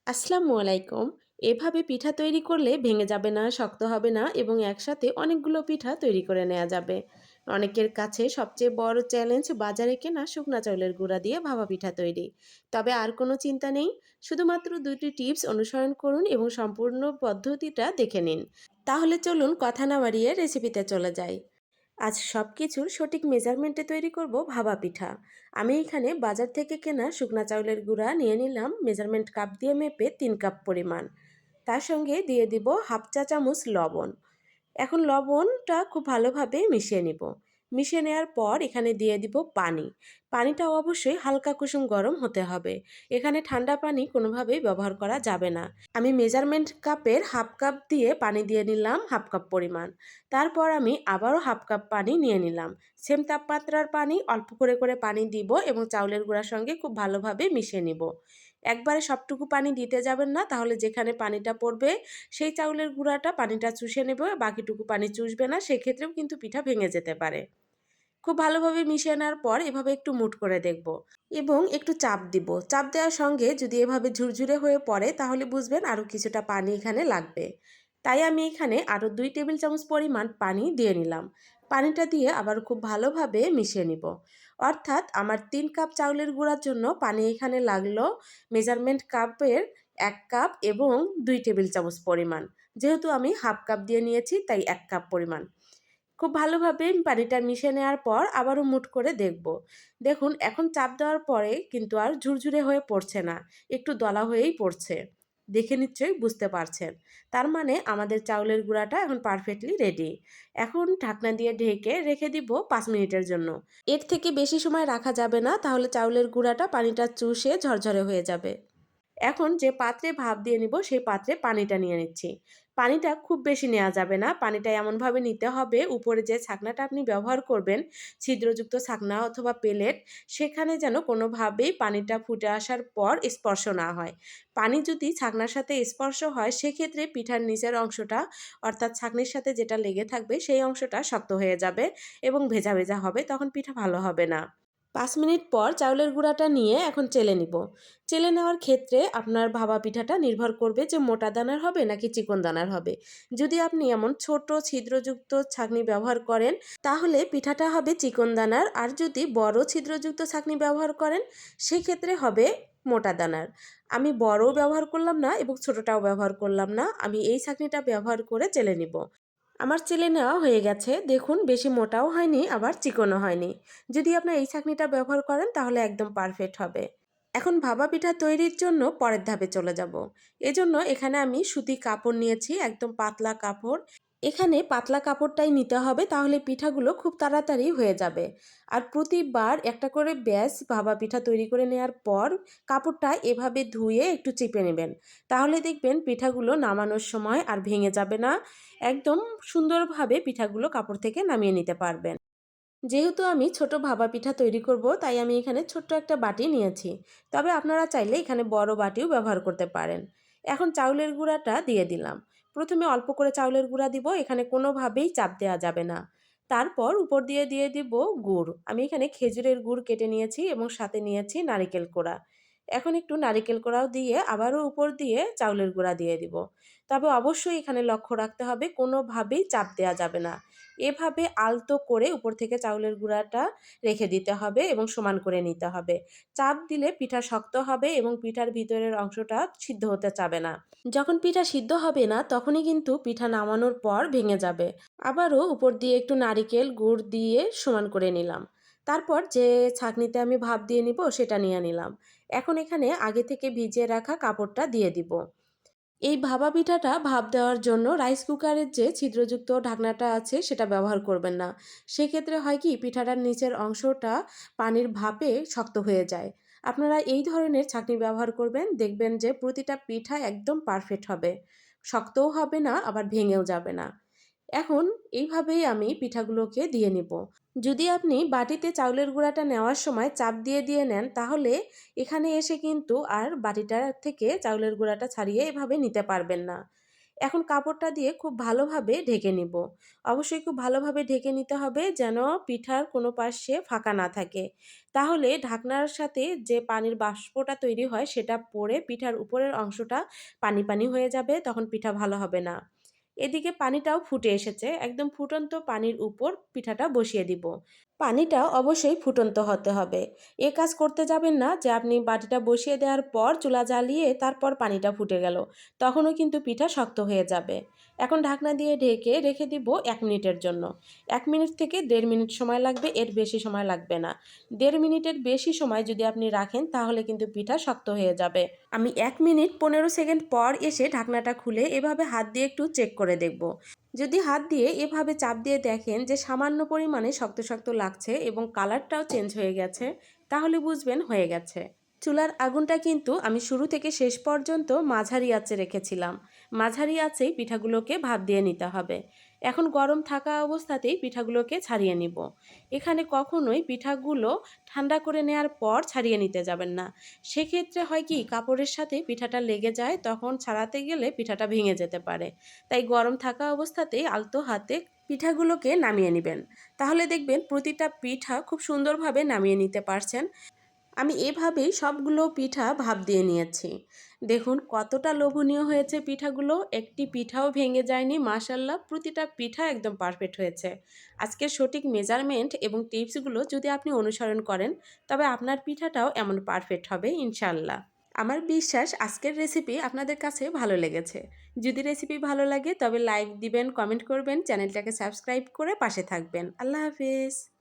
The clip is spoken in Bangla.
আসসালামু আলাইকুম। এভাবে পিঠা তৈরি করলে ভেঙে যাবে না, শক্ত হবে না এবং একসাথে অনেকগুলো পিঠা তৈরি করে নেওয়া যাবে। অনেকের কাছে সবচেয়ে বড় চ্যালেঞ্জ বাজারে কেনা শুকনা চাউলের গুঁড়া দিয়ে ভাপা পিঠা তৈরি। তবে আর কোনো চিন্তা নেই। শুধুমাত্র ২টি টিপস অনুসরণ করুন এবং সম্পূর্ণ পদ্ধতিটা দেখে নিন। তাহলে চলুন কথা না বাড়িয়ে রেসিপিতে চলে যাই। আজ সবকিছুর সঠিক মেজারমেন্টে তৈরি করব ভাপা পিঠা। আমি এখানে বাজার থেকে কেনা শুকনা চাউলের গুঁড়া নিয়ে নিলাম মেজারমেন্ট কাপ দিয়ে মেপে ৩ কাপ পরিমাণ। তার সঙ্গে দিয়ে দিব হাফ চা চামচ লবণ। এখন লবণটা খুব ভালোভাবে মিশিয়ে নিব। মিশিয়ে নেওয়ার পর এখানে দিয়ে দিব পানি। পানিটাও অবশ্যই হালকা কুসুম গরম হতে হবে। এখানে ঠান্ডা পানি কোনোভাবেই ব্যবহার করা যাবে না। আমি মেজারমেন্ট কাপের হাফ কাপ দিয়ে পানি দিয়ে নিলাম হাফ কাপ পরিমাণ। তারপর আমি আবারও হাফ কাপ পানি নিয়ে নিলাম। সেম তাপমাত্রার পানি অল্প করে করে পানি দিব এবং চাউলের গুঁড়ার সঙ্গে খুব ভালোভাবে মিশিয়ে নিব। একবারে সবটুকু পানি দিতে যাবেন না, তাহলে যেখানে পানিটা পড়বে সেই চাউলের গুঁড়াটা পানিটা চুষে নেবে, বাকিটুকু পানি চুষবে না, সেক্ষেত্রেও কিন্তু পিঠা ভেঙে যেতে পারে। খুব ভালোভাবে মিশিয়ে নেওয়ার পর এভাবে একটু মুঠ করে দেখব এবং একটু চাপ দিব। চাপ দেওয়ার সঙ্গে যদি এভাবে ঝুরঝুরে হয়ে পড়ে তাহলে বুঝবেন আরও কিছুটা পানি এখানে লাগবে। তাই আমি এখানে আরও ২ টেবিল চামচ পরিমাণ পানি দিয়ে নিলাম। পানিটা দিয়ে আবার খুব ভালোভাবে মিশিয়ে নিব। অর্থাৎ আমার ৩ কাপ চাউলের গুঁড়ার জন্য পানি এখানে লাগলো মেজারমেন্ট কাপের ১ কাপ এবং ২ টেবিল চামচ পরিমাণ। যেহেতু আমি হাফ কাপ দিয়ে নিয়েছি তাই ১ কাপ পরিমাণ। খুব ভালোভাবে পানিটা মিশিয়ে নেওয়ার পর আবারও মুঠ করে দেখব। দেখুন এখন চাপ দেওয়ার পরে কিন্তু আর ঝুরঝুরে হয়ে পড়ছে না, একটু দলা হয়েই পড়ছে। দেখে নিশ্চয়ই বুঝতে পারছেন। তার মানে আমাদের চাউলের গুঁড়াটা এখন পারফেক্টলি রেডি। এখন ঢাকনা দিয়ে ঢেকে রেখে দিব ৫ মিনিটের জন্য। এর থেকে বেশি সময় রাখা যাবে না, তাহলে চাউলের গুঁড়াটা পানিটা চুষে ঝরঝরে হয়ে যাবে। এখন যে পাত্রে ভাপ দিয়ে নিব সেই পাত্রে পানিটা নিয়ে নিচ্ছি। পানিটা খুব বেশি নেওয়া যাবে না। পানিটা এমনভাবে নিতে হবে উপরে যে ছাকনাটা আপনি ব্যবহার করবেন, ছিদ্রযুক্ত ছাকনা অথবা পেলেট, সেখানে যেন কোনোভাবেই পানিটা ফুটে আসার পর স্পর্শ না হয়। পানি যদি ছাকনার সাথে স্পর্শ হয় সেক্ষেত্রে পিঠার নিচের অংশটা, অর্থাৎ ছাঁকনির সাথে যেটা লেগে থাকবে সেই অংশটা শক্ত হয়ে যাবে এবং ভেজা ভেজা হবে, তখন পিঠা ভালো হবে না। ৫ মিনিট পর চাউলের গুঁড়াটা নিয়ে এখন চেলে নিব। চেলে নেওয়ার ক্ষেত্রে আপনার ভাপা পিঠাটা নির্ভর করবে যে মোটা দানার হবে নাকি চিকন দানার হবে। যদি আপনি এমন ছোট ছিদ্রযুক্ত ছাঁকনি ব্যবহার করেন তাহলে পিঠাটা হবে চিকন দানার, আর যদি বড় ছিদ্রযুক্ত ছাঁকনি ব্যবহার করেন সেক্ষেত্রে হবে মোটা দানার। আমি বড়ও ব্যবহার করলাম না এবং ছোটটাও ব্যবহার করলাম না, আমি এই ছাঁকনিটা ব্যবহার করে চেলে নিব। আমার চেলে নেওয়া হয়ে গেছে। দেখুন বেশি মোটাও হয়নি আবার চিকনও হয়নি। যদি আপনার এই ছাঁকনিটা ব্যবহার করেন তাহলে একদম পারফেক্ট হবে। এখন ভাপা পিঠা তৈরির জন্য পরের ধাপে চলে যাব। এজন্য এখানে আমি সুতি কাপড় নিয়েছি, একদম পাতলা কাপড়। এখানে পাতলা কাপড়টাই নিতে হবে, তাহলে পিঠাগুলো খুব তাড়াতাড়ি হয়ে যাবে। আর প্রতিবার একটা করে ব্যাচ ভাপা পিঠা তৈরি করে নেওয়ার পর কাপড়টা এভাবে ধুয়ে একটু চিপে নেবেন। তাহলে দেখবেন পিঠাগুলো নামানোর সময় আর ভেঙে যাবে না। একদম সুন্দরভাবে পিঠাগুলো কাপড় থেকে নামিয়ে নিতে পারবেন। যেহেতু আমি ছোট ভাপা পিঠা তৈরি করব তাই আমি এখানে ছোট্ট একটা বাটি নিয়েছি। তবে আপনারা চাইলে এখানে বড় বাটিও ব্যবহার করতে পারেন। এখন চাউলের গুঁড়াটা দিয়ে দিলাম। প্রথমে অল্প করে চাউলের গুঁড়া দিব, এখানে কোনোভাবেই চাপ দেওয়া যাবে না। তারপর উপর দিয়ে দিয়ে দিব গুড়। আমি এখানে খেজুরের গুড় কেটে নিয়েছি এবং সাথে নিয়েছি নারিকেল কোড়া। এখন একটু নারিকেল কোড়াও দিয়ে আবারও উপর দিয়ে চাউলের গুঁড়া দিয়ে দিব। তবে অবশ্যই এখানে লক্ষ্য রাখতে হবে কোনোভাবেই চাপ দেওয়া যাবে না। এভাবে আলতো করে উপর থেকে চাউলের গুঁড়াটা রেখে দিতে হবে এবং সমান করে নিতে হবে। চাপ দিলে পিঠা শক্ত হবে এবং পিঠার ভিতরের অংশটা সিদ্ধ হতে চাবে না। যখন পিঠা সিদ্ধ হবে না তখনই কিন্তু পিঠা নামানোর পর ভেঙে যাবে। আবারও উপর দিয়ে একটু নারিকেল গুড় দিয়ে সমান করে নিলাম। তারপর যে ছাঁকনিতে আমি ভাপ দিয়ে নিব সেটা নিয়ে নিলাম। এখন এখানে আগে থেকে ভিজিয়ে রাখা কাপড়টা দিয়ে দিব। এই ভাপা পিঠাটা ভাপ দেওয়ার জন্য রাইস কুকারের যে ছিদ্রযুক্ত ঢাকনাটা আছে সেটা ব্যবহার করবেন না। সেক্ষেত্রে হয় কি পিঠাটার নিচের অংশটা পানির ভাপে শক্ত হয়ে যায়। আপনারা এই ধরনের ছাঁকনি ব্যবহার করবেন, দেখবেন যে প্রতিটা পিঠা একদম পারফেক্ট হবে। শক্তও হবে না আবার ভেঙেও যাবে না। এখন এইভাবেই আমি পিঠাগুলোকে দিয়ে নিব। যদি আপনি বাটিতে চাউলের গুঁড়াটা নেওয়ার সময় চাপ দিয়ে দিয়ে নেন তাহলে এখানে এসে কিন্তু আর বাটিটার থেকে চাউলের গুঁড়াটা ছাড়িয়ে এভাবে নিতে পারবেন না। এখন কাপড়টা দিয়ে খুব ভালোভাবে ঢেকে নিব। অবশ্যই খুব ভালোভাবে ঢেকে নিতে হবে যেন পিঠার কোনো পাশে ফাঁকা না থাকে। তাহলে ঢাকনার সাথে যে পানির বাষ্পটা তৈরি হয় সেটা পড়ে পিঠার উপরের অংশটা পানি, পানি হয়ে যাবে, তখন পিঠা ভালো হবে না। এদিকে পানিটাও ফুটে এসেছে। একদম ফুটন্ত পানির উপর পিঠাটা বসিয়ে দিব। পানিটা অবশ্যই ফুটন্ত হতে হবে। এ কাজ করতে যাবেন না যে আপনি বাটিটা বসিয়ে দেওয়ার পর চুলা জ্বালিয়ে তারপর পানিটা ফুটে গেল। তখনও কিন্তু পিঠা শক্ত হয়ে যাবে। এখন ঢাকনা দিয়ে ঢেকে রেখে দিব ১ মিনিটের জন্য। ১ মিনিট থেকে ১.৫ মিনিট সময় লাগবে, এর বেশি সময় লাগবে না। ১.৫ মিনিটের বেশি সময় যদি আপনি রাখেন তাহলে কিন্তু পিঠা শক্ত হয়ে যাবে। আমি ১ মিনিট ১৫ সেকেন্ড পর এসে ঢাকনাটা খুলে এভাবে হাত দিয়ে একটু চেক করে দেখব। যদি হাত দিয়ে এভাবে চাপ দিয়ে দেখেন যে সামান্য পরিমাণে শক্ত শক্ত লাগছে এবং কালারটাও চেঞ্জ হয়ে গেছে, তাহলে বুঝবেন হয়ে গেছে। চুলার আগুনটা কিন্তু আমি শুরু থেকে শেষ পর্যন্ত মাঝারি আঁচে রেখেছিলাম। মাঝারি আঁচেই পিঠাগুলোকে ভাপ দিয়ে নিতে হবে। এখন গরম থাকা অবস্থাতেই পিঠাগুলোকে ছাড়িয়ে নিব। এখানে কখনোই পিঠাগুলো ঠান্ডা করে নেওয়ার পর ছাড়িয়ে নিতে যাবেন না। সেক্ষেত্রে হয় কি, কাপড়ের সাথে পিঠাটা লেগে যায়, তখন ছাড়াতে গেলে পিঠাটা ভেঙে যেতে পারে। তাই গরম থাকা অবস্থাতেই আলতো হাতে পিঠাগুলোকে নামিয়ে নেবেন। তাহলে দেখবেন প্রতিটা পিঠা খুব সুন্দরভাবে নামিয়ে নিতে পারছেন। আমি এভাবেই সবগুলো পিঠা ভাপ দিয়ে নিয়েছি। দেখুন কতটা লোভনীয় হয়েছে পিঠাগুলো। একটি পিঠাও ভেঙে যায়নি, মাশাআল্লাহ প্রতিটা পিঠা একদম পারফেক্ট হয়েছে। আজকের সঠিক মেজারমেন্ট এবং টিপসগুলো যদি আপনি অনুসরণ করেন তবে আপনার পিঠাটাও এমন পারফেক্ট হবে ইনশাআল্লাহ। আমার বিশ্বাস আজকের রেসিপি আপনাদের কাছে ভালো লেগেছে। যদি রেসিপি ভালো লাগে তবে লাইক দিবেন, কমেন্ট করবেন, চ্যানেলটাকে সাবস্ক্রাইব করে পাশে থাকবেন। আল্লাহ হাফেজ।